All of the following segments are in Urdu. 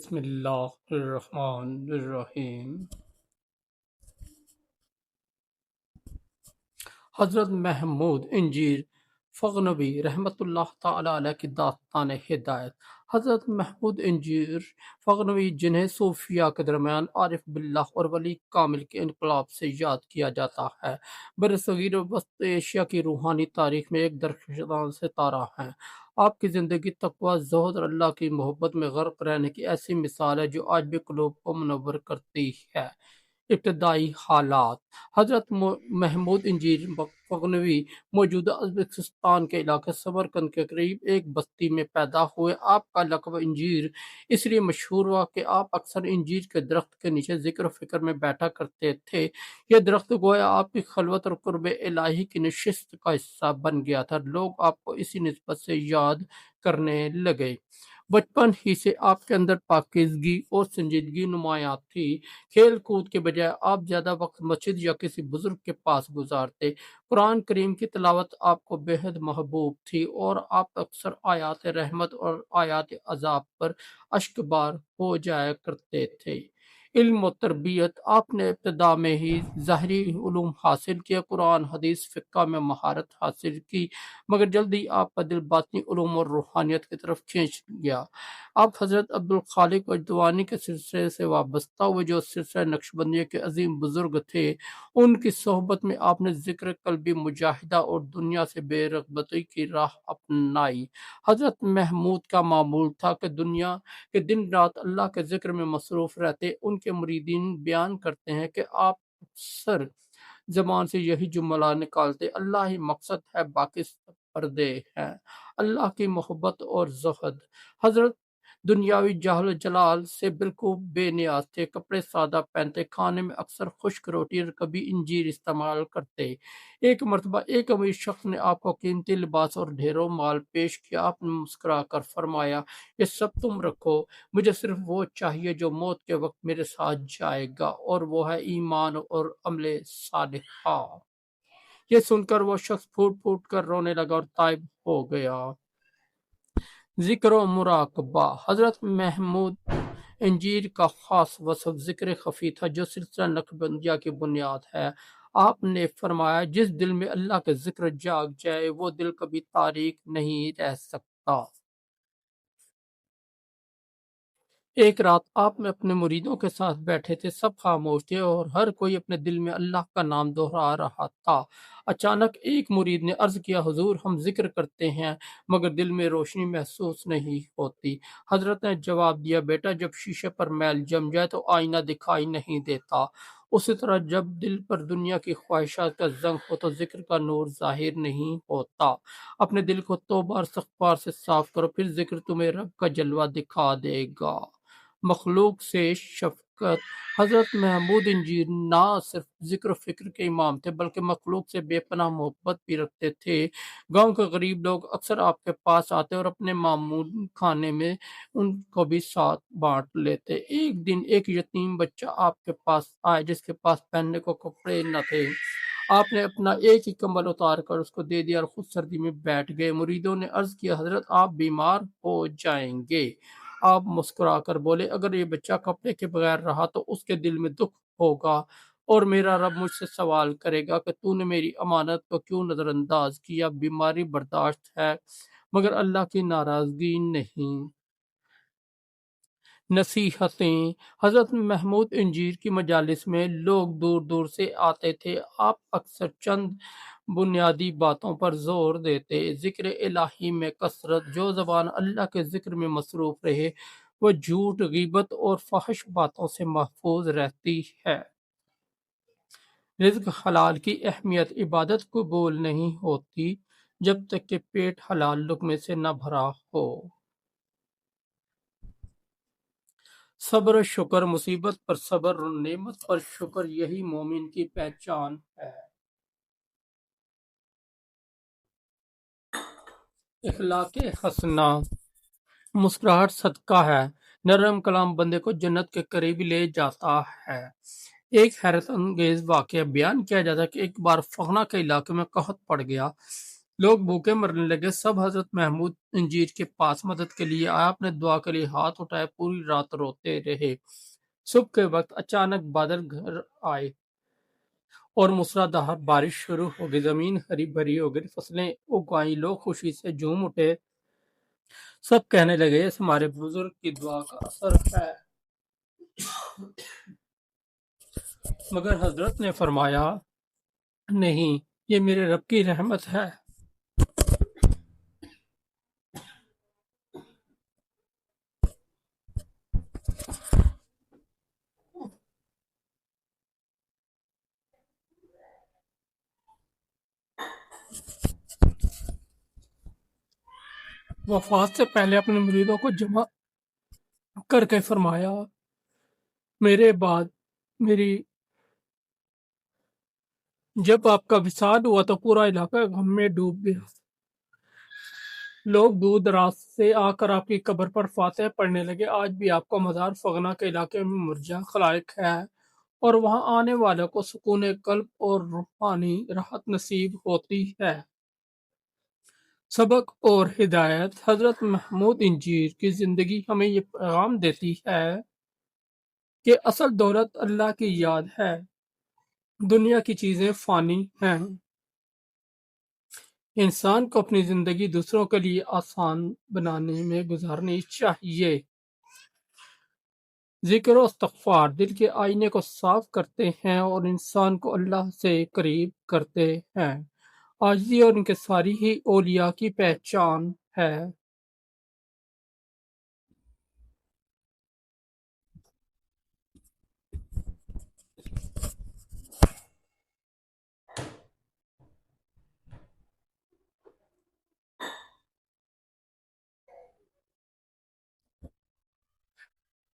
بسم اللہ الرحمن الرحیم۔ حضرت محمود انجیر فغنوی رحمۃ اللہ تعالی علیہ کی داستان ہدایت۔ حضرت محمود انجیر فغنوی، جنہیں صوفیاء کے درمیان عارف باللہ اور ولی کامل کے انقلاب سے یاد کیا جاتا ہے، برصغیر و وسط ایشیا کی روحانی تاریخ میں ایک درخشاں ستارہ ہیں۔ آپ کی زندگی تقویٰ، زہد اور اللہ کی محبت میں غرق رہنے کی ایسی مثال ہے جو آج بھی قلوب کو منور کرتی ہے۔ ابتدائی حالات: حضرت محمود انجیر فغنوی موجودہ ازبکستان کے علاقے سمرقند کے قریب ایک بستی میں پیدا ہوئے۔ آپ کا لقب انجیر اس لیے مشہور ہوا کہ آپ اکثر انجیر کے درخت کے نیچے ذکر و فکر میں بیٹھا کرتے تھے۔ یہ درخت گویا آپ کی خلوت اور قرب الہی کی نشست کا حصہ بن گیا تھا۔ لوگ آپ کو اسی نسبت سے یاد کرنے لگے۔ بچپن ہی سے آپ کے اندر پاکیزگی اور سنجیدگی نمایاں تھی۔ کھیل کود کے بجائے آپ زیادہ وقت مسجد یا کسی بزرگ کے پاس گزارتے۔ قرآن کریم کی تلاوت آپ کو بے حد محبوب تھی اور آپ اکثر آیات رحمت اور آیات عذاب پر اشک بار ہو جایا کرتے تھے۔ علم و تربیت: آپ نے ابتدا میں ہی ظاہری علوم حاصل کیا، قرآن حدیث فقہ میں مہارت حاصل کی، مگر جلدی آپ کا دل باطنی علوم اور روحانیت کی طرف کھینچ گیا۔ آپ حضرت عبدالخالق وجدوانی کے سلسلے سے وابستہ ہوئے، جو سلسلہ نقشبندیہ کے عظیم بزرگ تھے۔ ان کی صحبت میں آپ نے ذکر قلبی مجاہدہ اور دنیا سے بے رغبتی کی راہ اپنائی۔ حضرت محمود کا معمول تھا کہ دنیا کے دن رات اللہ کے ذکر میں مصروف رہتے۔ ان کے مریدین بیان کرتے ہیں کہ آپ اکثر زبان سے یہی جملہ نکالتے: اللہ ہی مقصد ہے، باقی سب پردے ہیں۔ اللہ کی محبت اور زہد: حضرت دنیاوی جاہ و جلال سے بالکل بے نیاز تھے، کپڑے سادہ پہنتے، کھانے میں اکثر خشک روٹی اور کبھی انجیر استعمال کرتے۔ ایک مرتبہ ایک امیر شخص نے آپ کو قیمتی لباس اور ڈھیروں مال پیش کیا۔ آپ نے مسکرا کر فرمایا، یہ سب تم رکھو، مجھے صرف وہ چاہیے جو موت کے وقت میرے ساتھ جائے گا، اور وہ ہے ایمان اور عمل صالحہ۔ یہ سن کر وہ شخص پھوٹ پھوٹ کر رونے لگا اور تائب ہو گیا۔ ذکر و مراقبہ: حضرت محمود انجیر کا خاص وصف ذکر خفی تھا، جو سلسلہ نقشبندیہ کی بنیاد ہے۔ آپ نے فرمایا، جس دل میں اللہ کا ذکر جاگ جائے وہ دل کبھی تاریک نہیں رہ سکتا۔ ایک رات آپ میں اپنے مریدوں کے ساتھ بیٹھے تھے، سب خاموش تھے اور ہر کوئی اپنے دل میں اللہ کا نام دہرا رہا تھا۔ اچانک ایک مرید نے عرض کیا، حضور، ہم ذکر کرتے ہیں مگر دل میں روشنی محسوس نہیں ہوتی۔ حضرت نے جواب دیا، بیٹا، جب شیشے پر میل جم جائے تو آئینہ دکھائی نہیں دیتا، اسی طرح جب دل پر دنیا کی خواہشات کا زنگ ہو تو ذکر کا نور ظاہر نہیں ہوتا۔ اپنے دل کو توبہ اور استغفار سے صاف کرو، پھر ذکر تمہیں رب کا جلوہ دکھا دے گا۔ مخلوق سے شفقت: حضرت محمود انجیر نہ صرف ذکر و فکر کے امام تھے بلکہ مخلوق سے بے پناہ محبت بھی رکھتے تھے۔ گاؤں کے غریب لوگ اکثر آپ کے پاس آتے اور اپنے معمول کھانے میں ان کو بھی ساتھ بانٹ لیتے۔ ایک دن ایک یتیم بچہ آپ کے پاس آئے جس کے پاس پہننے کو کپڑے نہ تھے۔ آپ نے اپنا ایک ہی کمبل اتار کر اس کو دے دیا اور خود سردی میں بیٹھ گئے۔ مریدوں نے عرض کیا، حضرت آپ بیمار ہو جائیں گے۔ آپ مسکرا کر بولے، اگر یہ بچہ کپڑے کے بغیر رہا تو اس کے دل میں دکھ ہوگا اور میرا رب مجھ سے سوال کرے گا کہ تو نے میری امانت کو کیوں نظر انداز کیا۔ بیماری برداشت ہے مگر اللہ کی ناراضگی نہیں۔ نصیحتیں: حضرت محمود انجیر کی مجالس میں لوگ دور دور سے آتے تھے۔ آپ اکثر چند بنیادی باتوں پر زور دیتے: ذکر الہی میں کثرت، جو زبان اللہ کے ذکر میں مصروف رہے وہ جھوٹ، غیبت اور فحش باتوں سے محفوظ رہتی ہے۔ رزق حلال کی اہمیت: عبادت قبول نہیں ہوتی جب تک کہ پیٹ حلال لقمے سے نہ بھرا ہو۔ صبر و شکر: مصیبت پر صبر اور نعمت پر شکر، یہی مومن کی پہچان ہے۔ اخلاق حسنہ: مسکراہٹ صدقہ ہے، نرم کلام بندے کو جنت کے قریب لے جاتا ہے۔ ایک حیرت انگیز واقعہ بیان کیا جاتا ہے کہ ایک بار فغنا کے علاقے میں قحط پڑ گیا۔ لوگ بھوکے مرنے لگے، سب حضرت محمود انجیر کے پاس مدد کے لیے آئے، آپ نے دعا کے لیے ہاتھ اٹھائے، پوری رات روتے رہے۔ صبح کے وقت اچانک بادل گھر آئے اور موسلادھار بارش شروع ہو گئی، زمین ہری بھری ہو گئی، فصلیں اگائیں، لوگ خوشی سے جھوم اٹھے، سب کہنے لگے اس ہمارے بزرگ کی دعا کا اثر ہے۔ مگر حضرت نے فرمایا نہیں، یہ میرے رب کی رحمت ہے۔ وفات سے پہلے اپنے مریدوں کو جمع کر کے فرمایا، میرے بعد میری جب آپ کا وصال ہوا تو پورا علاقہ غم میں ڈوب گیا۔ لوگ دور دراز سے آ کر آپ کی قبر پر فاتحہ پڑھنے لگے۔ آج بھی آپ کا مزار فغنہ کے علاقے میں مرجع خلائق ہے اور وہاں آنے والوں کو سکون قلب اور روحانی راحت نصیب ہوتی ہے۔ سبق اور ہدایت: حضرت محمود انجیر کی زندگی ہمیں یہ پیغام دیتی ہے کہ اصل دولت اللہ کی یاد ہے۔ دنیا کی چیزیں فانی ہیں۔ انسان کو اپنی زندگی دوسروں کے لیے آسان بنانے میں گزارنی چاہیے۔ ذکر و استغفار دل کے آئینے کو صاف کرتے ہیں اور انسان کو اللہ سے قریب کرتے ہیں۔ عاجزی اور انکساری ہی اولیاء کی پہچان ہے۔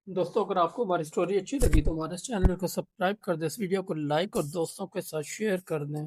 دوستوں اگر آپ کو ہماری سٹوری اچھی لگی تو ہمارے چینل کو سبسکرائب کر دیں، اس ویڈیو کو لائک اور دوستوں کے ساتھ شیئر کر دیں۔